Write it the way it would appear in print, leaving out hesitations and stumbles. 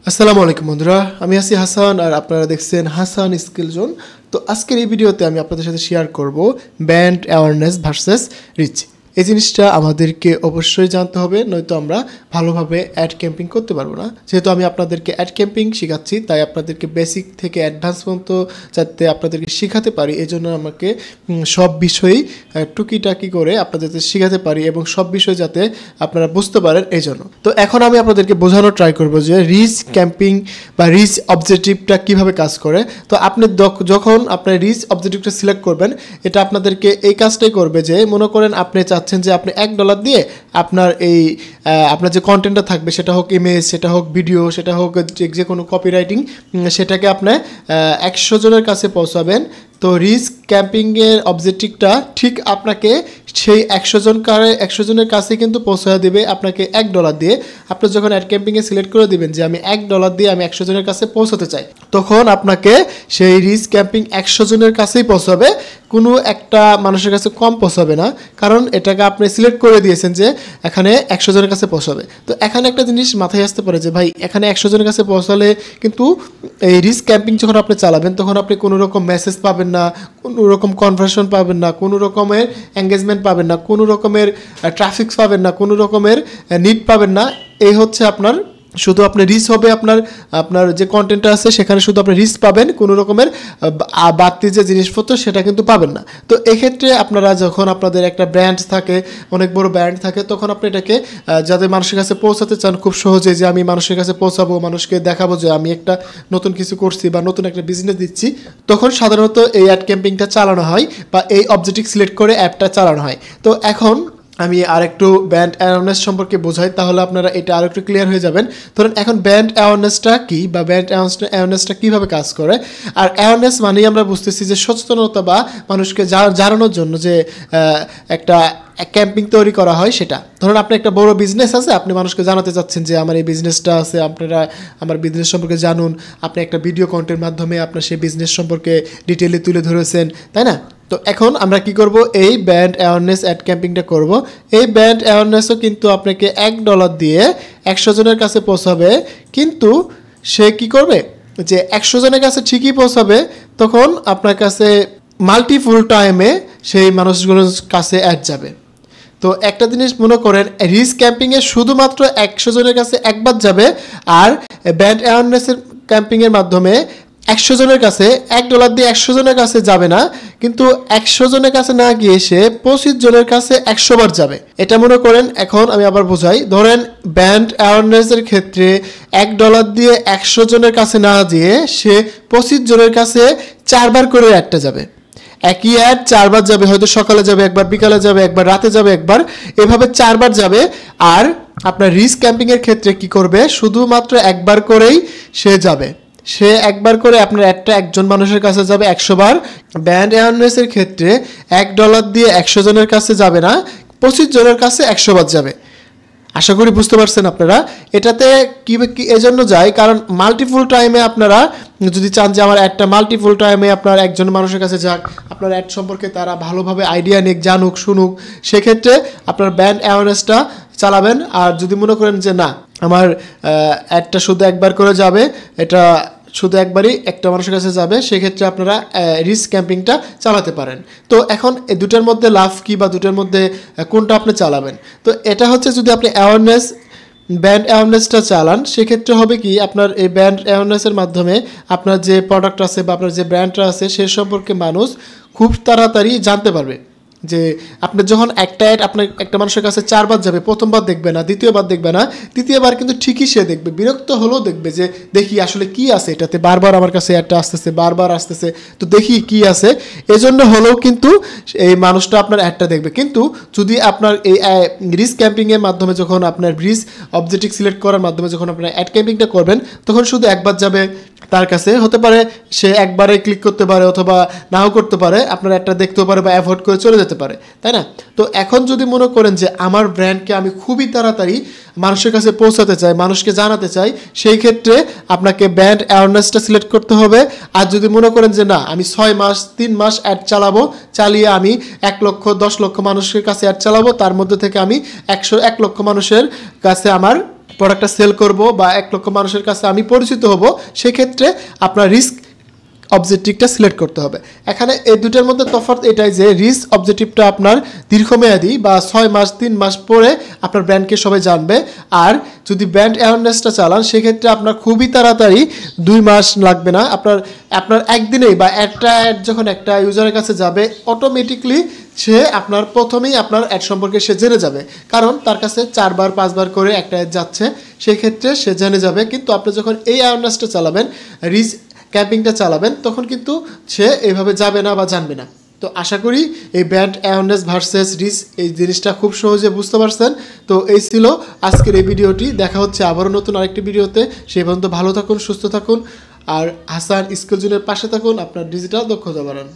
আসসালামু আলাইকুম বন্ধুরা, আমি আছি হাসান আর আপনারা দেখছেন হাসান স্কিল জোন। তো আজকের এই ভিডিওতে আমি আপনাদের সাথে শেয়ার করব ব্র্যান্ড অ্যাওয়ারনেস ভার্সেস রিচ। এই জিনিসটা আমাদেরকে অবশ্যই জানতে হবে, নয়তো আমরা ভালোভাবে অ্যাড ক্যাম্পিং করতে পারবো না। যেহেতু আমি আপনাদেরকে অ্যাড ক্যাম্পিং শেখাচ্ছি, তাই আপনাদেরকে বেসিক থেকে অ্যাডভান্স পর্যন্ত যাতে আপনাদেরকে শেখাতে পারি, এই জন্য আমাকে সব বিষয়ই টুকিটাকি করে আপনাদেরকে শেখাতে পারি এবং সব বিষয় যাতে আপনারা বুঝতে পারেন, এই জন্য। তো এখন আমি আপনাদেরকে বোঝানোর ট্রাই করবো যে রিচ ক্যাম্পিং বা রিচ অবজেক্টিভটা কীভাবে কাজ করে। তো আপনি যখন আপনার রিচ অবজেক্টিভটা সিলেক্ট করবেন, এটা আপনাদেরকে এই কাজটাই করবে যে মনে করেন আপনি চাচ্ছেন যে আপনি $1 দিয়ে আপনার আপনার যে কন্টেন্টটা থাকবে, সেটা হোক ইমেজ, সেটা হোক ভিডিও, সেটা হোক যে কোনো কপিরাইটিং, সেটাকে আপনি 100 জনের কাছে পৌঁছাবেন। তো রিচ ক্যাম্পিংয়ের অবজেক্টিভটা ঠিক আপনাকে সেই 100 জনের কাছে কিন্তু পৌঁছে দেবে আপনাকে $1 দিয়ে। আপনি যখন অ্যাড ক্যাম্পিংয়ে সিলেক্ট করে দিবেন যে আমি $1 দিয়ে আমি 100 জনের কাছে পৌঁছাতে চাই, তখন আপনাকে সেই রিচ ক্যাম্পিং 100 জনের কাছেই পৌঁছাবে, কোনো একটা মানুষের কাছে কম পৌঁছাবে না, কারণ এটাকে আপনি সিলেক্ট করে দিয়েছেন যে এখানে 100 জনের কাছে পৌঁছাবে। তো এখানে একটা জিনিস মাথায় আসতে পারে যে ভাই, এখানে 100 জনের কাছে পৌঁছালে কিন্তু এই রিচ ক্যাম্পিং যখন আপনি চালাবেন, তখন আপনি কোনো রকম মেসেজ পাবেন না, কোনো রকম কনভার্সন পাবেন না, কোনো রকমের এঙ্গেজমেন্ট পাবেন না, কোনো রকমের ট্রাফিক পাবেন না, কোনো রকমের নিড পাবেন না। এই হচ্ছে আপনার শুধু আপনার রিচ হবে, আপনার যে কন্টেন্টটা আছে সেখানে শুধু আপনি রিচ পাবেন, কোনো রকমের বাড়তি যে জিনিসপত্র সেটা কিন্তু পাবেন না। তো এক্ষেত্রে আপনারা যখন আপনাদের একটা ব্র্যান্ড থাকে, অনেক বড় ব্র্যান্ড থাকে, তখন আপনি এটাকে যাদের মানুষের কাছে পৌঁছাতে চান খুব সহজে, যে আমি মানুষের কাছে পৌঁছাবো, মানুষকে দেখাবো যে আমি একটা নতুন কিছু করছি বা নতুন একটা বিজনেস দিচ্ছি, তখন সাধারণত এই অ্যাড ক্যাম্পিংটা চালানো হয় বা এই অবজেক্টিভ সিলেক্ট করে অ্যাডটা চালানো হয়। তো এখন আমি আরেকটু ব্র্যান্ড অ্যাওয়ারনেস সম্পর্কে বোঝাই, তাহলে আপনারা এটা আরেকটু ক্লিয়ার হয়ে যাবেন। ধরুন এখন ব্র্যান্ড অ্যাওয়ারনেসটা কী বা ব্র্যান্ড অ্যাওয়ারনেসটা কীভাবে কাজ করে। আর অ্যাওয়ারনেস মানেই আমরা বুঝতেছি যে সচেতনতা বা মানুষকে জানানোর জন্য যে একটা ক্যাম্পিং তৈরি করা হয় সেটা। ধরুন আপনার একটা বড় বিজনেস আছে, আপনি মানুষকে জানাতে চাচ্ছেন যে আমার এই বিজনেসটা আছে, আপনারা আমার বিজনেস সম্পর্কে জানুন। আপনি একটা ভিডিও কন্টেন্টের মাধ্যমে আপনার সেই বিজনেস সম্পর্কে ডিটেইলে তুলে ধরেছেন, তাই না? তো এখন আমরা কি করব, এই ব্র্যান্ড অ্যাওয়ারনেস অ্যাড ক্যাম্পিংটা করব। এই ব্র্যান্ড অ্যাওয়ারনেসও কিন্তু আপনাকে $1 দিয়ে 100 জনের কাছে পৌঁছাবে, কিন্তু সে কি করবে যে 100 জনের কাছে ঠিকই পৌঁছাবে, তখন আপনার কাছে মাল্টিপুল টাইমে সেই মানুষগুলোর কাছে অ্যাড যাবে। তো একটা জিনিস মনে করেন, রিচ ক্যাম্পিংয়ে শুধুমাত্র 100 জনের কাছে একবার যাবে, আর ব্র্যান্ড অ্যাওয়ারনেসের ক্যাম্পিংয়ের মাধ্যমে 100 জনের কাছে $1 দিয়ে 100 জনের কাছে যাবে না, কিন্তু 100 জনের কাছে না গিয়ে সে 25 জনের কাছে 100 বার যাবে। এটা মনে করেন, এখন আমি আবার বোঝাই। ধরেন ব্র্যান্ড অ্যাওয়ারনেসের ক্ষেত্রে $1 দিয়ে 100 জনের কাছে না গিয়ে সে 25 জনের কাছে 4 বার করে অ্যাডটা যাবে। একই অ্যাড 4 বার যাবে, হয়তো সকালে যাবে একবার, বিকালে যাবে একবার, রাতে যাবে একবার, এভাবে 4 বার যাবে। আর আপনার রিচ ক্যাম্পিংয়ের ক্ষেত্রে কি করবে, শুধুমাত্র একবার করেই সে যাবে। সে একবার করে আপনার একটা একজন মানুষের কাছে যাবে 100 বার। ব্র্যান্ড অ্যাওয়ারনেসের ক্ষেত্রে $1 দিয়ে 100 জনের কাছে যাবে না, 25 জনের কাছে 100 বার যাবে। আশা করি বুঝতে পারছেন আপনারা। এটাতে কি এজন্য যায়, কারণ মাল্টিপুল টাইমে আপনারা যদি চান যে আমার একটা মাল্টিপুল টাইমে আপনার একজন মানুষের কাছে যাক, আপনার অ্যাড সম্পর্কে তারা ভালোভাবে আইডিয়া নিক, জানুক, শুনুক, সেক্ষেত্রে আপনার ব্র্যান্ড অ্যাওয়ারনেসটা চালাবেন। আর যদি মনে করেন যে না, আমার অ্যাডটা শুধু একবার করে যাবে, এটা শুধু একবারই একটা মানুষের কাছে যাবে, সেক্ষেত্রে আপনারা রিচ ক্যাম্পিংটা চালাতে পারেন। তো এখন এই দুটার মধ্যে লাভ কী বা দুটার মধ্যে কোনটা আপনি চালাবেন? তো এটা হচ্ছে, যদি আপনি ব্র্যান্ড অ্যাওয়ারনেসটা চালান, সেক্ষেত্রে হবে কি, আপনার এই ব্র্যান্ড অ্যাওয়ারনেসের মাধ্যমে আপনার যে প্রোডাক্ট আছে বা আপনার যে ব্র্যান্ডটা আছে সে সম্পর্কে মানুষ খুব তাড়াতাড়ি জানতে পারবে। যে আপনার যখন একটা অ্যাড আপনার একটা মানুষের কাছে 4 বার যাবে, প্রথমবার দেখবে না, দ্বিতীয়বার দেখবে না, তৃতীয়বার কিন্তু ঠিকই সে দেখবে, বিরক্ত হলেও দেখবে যে দেখি আসলে কি আছে এটাতে, বারবার আমার কাছে অ্যাডটা আসতেছে, বারবার আসতেছে, তো দেখি কি আছে, এজন্য হলেও কিন্তু এই মানুষটা আপনার অ্যাডটা দেখবে। কিন্তু যদি আপনার এই রিচ ক্যাম্পিংয়ের মাধ্যমে, যখন আপনার রিচ অবজেক্টিভ সিলেক্ট করার মাধ্যমে যখন আপনার অ্যাড ক্যাম্পিংটা করবেন, তখন শুধু একবার যাবে তার কাছে, হতে পারে সে একবারে ক্লিক করতে পারে অথবা নাও করতে পারে, আপনার অ্যাডটা দেখতেও পারে বা অ্যাভয়েড করে চলে যেতে পারে, তাই না? তো এখন যদি মনে করেন যে আমার ব্র্যান্ডকে আমি খুবই তাড়াতাড়ি মানুষের কাছে পৌঁছাতে চাই, মানুষকে জানাতে চাই, সেই ক্ষেত্রে আপনাকে ব্র্যান্ড অ্যাওয়ারনেসটা সিলেক্ট করতে হবে। আর যদি মনে করেন যে না, আমি 6 মাস 3 মাস অ্যাড চালাবো, চালিয়ে আমি 1 লক্ষ 10 লক্ষ মানুষের কাছে অ্যাড চালাবো, তার মধ্যে থেকে আমি 101 লক্ষ মানুষের কাছে আমার প্রোডাক্টটা সেল করব বা 1 লক্ষ মানুষের কাছে আমি পরিচিত হব, সেক্ষেত্রে আপনার রিস্ক অবজেক্টিভটা সিলেক্ট করতে হবে। এখানে এই দুটার মধ্যে তফাৎ এটাই যে রিস্ক অবজেক্টিভটা আপনার দীর্ঘমেয়াদী বা 6 মাস 3 মাস পরে আপনার ব্র্যান্ডকে সবাই জানবে। আর যদি ব্র্যান্ড অ্যাওয়ারনেসটা চালান সেক্ষেত্রে আপনার খুবই তাড়াতাড়ি 2 মাস লাগবে না, আপনার একদিনেই বা একটা অ্যাড যখন একটা ইউজারের কাছে যাবে অটোমেটিকলি সে আপনার প্রথমেই আপনার অ্যাড সম্পর্কে সে জেনে যাবে, কারণ তার কাছে 4বার 5বার করে একটা অ্যাড যাচ্ছে, সেই ক্ষেত্রে সে জেনে যাবে। কিন্তু আপনি যখন এই অ্যাওয়ারনেসটা চালাবেন, রিচ ক্যাম্পিংটা চালাবেন, তখন কিন্তু সে এইভাবে যাবে না বা জানবে না। তো আশা করি এই ব্র্যান্ড অ্যাওয়ারনেস ভার্সেস রিচ এই জিনিসটা খুব সহজে বুঝতে পারছেন। তো এই ছিল আজকের এই ভিডিওটি। দেখা হচ্ছে আবারও নতুন আরেকটি ভিডিওতে। সেই পর্যন্ত ভালো থাকুন, সুস্থ থাকুন, আর হাসান স্কিল জোনের পাশে থাকুন, আপনার ডিজিটাল দক্ষতা বাড়ান।